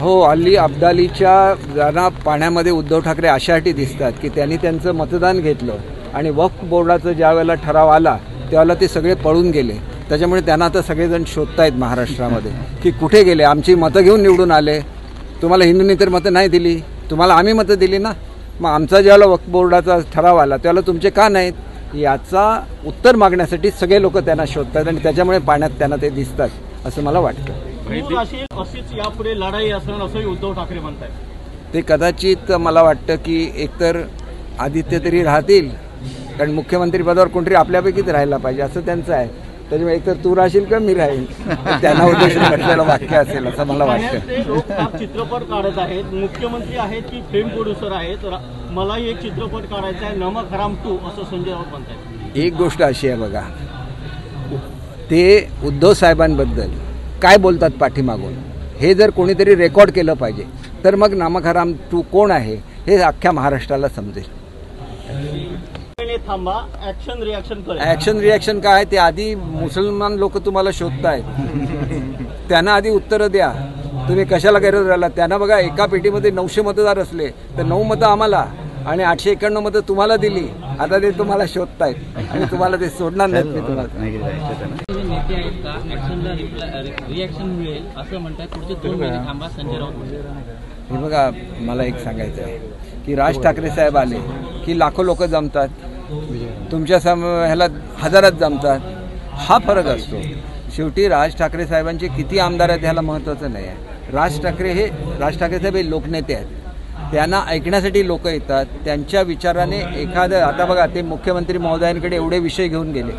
हो, अली अब्दालीच्या गाणं पाण्यामध्ये उद्धव ठाकरे अशासाठी दिसतात की त्यांनी त्यांचं मतदान घेतलं आणि वक्फ बोर्डाचं ज्या वेळेला ठराव आला त्यावेळेला ते सगळे पळून गेले. त्याच्यामुळे त्यांना आता सगळेजण शोधतायत महाराष्ट्रामध्ये की कुठे गेले. आमची मतं घेऊन निवडून आले, तुम्हाला हिंदूंनी तर मतं नाही दिली, तुम्हाला आम्ही मतं दिली ना, मग आमचा ज्यावेळेला वक्फ बोर्डाचा ठराव आला त्यावेळेला तुमचे का नाहीत, याचा उत्तर मागण्यासाठी सगळे लोक त्यांना शोधतात आणि त्याच्यामुळे पाण्यात त्यांना ते दिसतात असं मला वाटतं. अशीच यापुढे लढाई असणार असंही उद्धव ठाकरे म्हणतात. ते कदाचित मला वाटतं की एकतर आदित्य तरी राहतील, कारण मुख्यमंत्री पदावर कोणतरी आपल्यापैकीच राहायला पाहिजे असं त्यांचं आहे. त्याच्यामुळे एकतर तू राहशील का मी राहील, त्यांना उद्देशून म्हटलेलं वाक्य असेल असं मला वाटतं. चित्रपट काढत आहेत, मुख्यमंत्री आहेत की फिल्म प्रोड्युसर आहेत, मलाही एक चित्रपट काढायचा आहे नमक हराम 2 असं संजय राऊत म्हणतात. एक गोष्ट अशी आहे बघा, ते उद्धव साहेबांबद्दल काय बोलतात पाठीमागून हे जर कोणीतरी रेकॉर्ड केलं पाहिजे तर मग नमक हराम 2 कोण आहे हे अख्ख्या महाराष्ट्राला समजेल. ॲक्शन रिॲक्शन काय ते आधी मुसलमान लोक तुम्हाला शोधतायत, त्यांना आधी उत्तरं द्या. तुम्ही कशाला गैरहजर राहिला. त्यांना बघा, एका पेटीमध्ये 900 मतदार असले तर 9 मतं आम्हाला आणि 891 मतं तुम्हाला दिली. आता ते तुम्हाला शोधतायत आणि तुम्हाला ते सोडणार नाहीत. मी तुम्हाला नेते आहेत का ॲक्शनला रिॲक्शन मिळेल असं म्हणतात, पुढचे 2 महिने थांबा संजय राऊत. हे बघा, मला एक सांगायचं आहे की राज ठाकरे साहेब आले की लाखो लोक जमतात, तुमच्या ह्याला हजारात जमतात, हा फरक असतो. शेवटी राज ठाकरे साहेबांचे किती आमदार आहेत ह्याला महत्त्वाचं नाही आहे. राज ठाकरे साहेब हे लोकनेते आहेत, त्यांना ऐकण्यासाठी लोक येतात. त्यांच्या विचाराने एखादं, आता बघा ते मुख्यमंत्री महोदयांकडे एवढे विषय घेऊन गेले,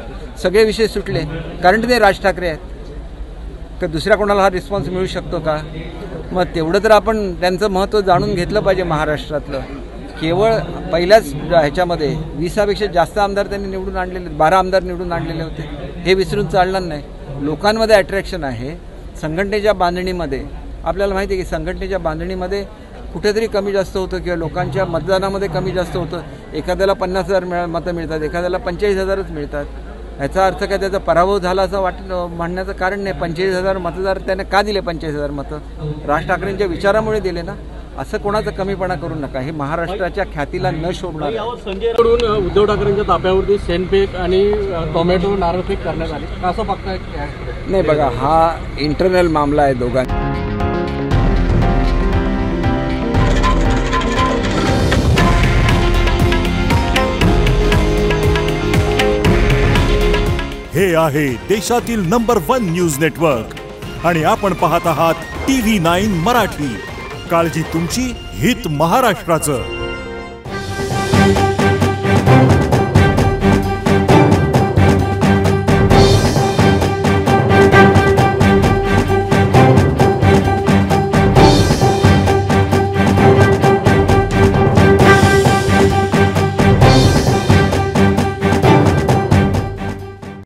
सगळे विषय सुटले कारण ते राज ठाकरे आहेत. तर दुसऱ्या कोणाला हा रिस्पॉन्स मिळू शकतो का. मग तेवढं तर आपण त्यांचं महत्त्व जाणून घेतलं पाहिजे महाराष्ट्रातलं. केवळ पहिल्याच ह्याच्यामध्ये 20पेक्षा जास्त आमदार त्यांनी निवडून आणलेले, 12 आमदार निवडून आणलेले होते, हे विसरून चालणार नाही. लोकांमध्ये अट्रॅक्शन आहे. संघटनेच्या बांधणीमध्ये आपल्याला माहिती आहे की संघटनेच्या बांधणीमध्ये कुठेतरी कमी जास्त होतं किंवा लोकांच्या मतदानामध्ये कमी जास्त होतं. एखाद्याला 50,000 मतं मिळतात, एखाद्याला 45,000च मिळतात. याचा अर्थ काय त्याचा पराभव झाला असं म्हणण्याचं कारण नाही. 45,000 मतदार त्याने का दिले? 45,000 मतं राज ठाकरेंच्या विचारामुळे दिले ना. असं कोणाचा कमीपणा करू नका. हे महाराष्ट्राच्या ख्यातीला न शोभणार. संजयकडून उद्धव ठाकरेंच्या ताफ्यावरती सेनफेक आणि टोमॅटो नारळफेक करण्यात आली, असं बघताय? नाही बघा, हा इंटरनल मामला आहे दोघांचा. हे आहे देशातील नंबर 1 न्यूज नेटवर्क आणि आपण पाहत आहात TV9 मराठी. काळजी तुमची, हित महाराष्ट्राचं.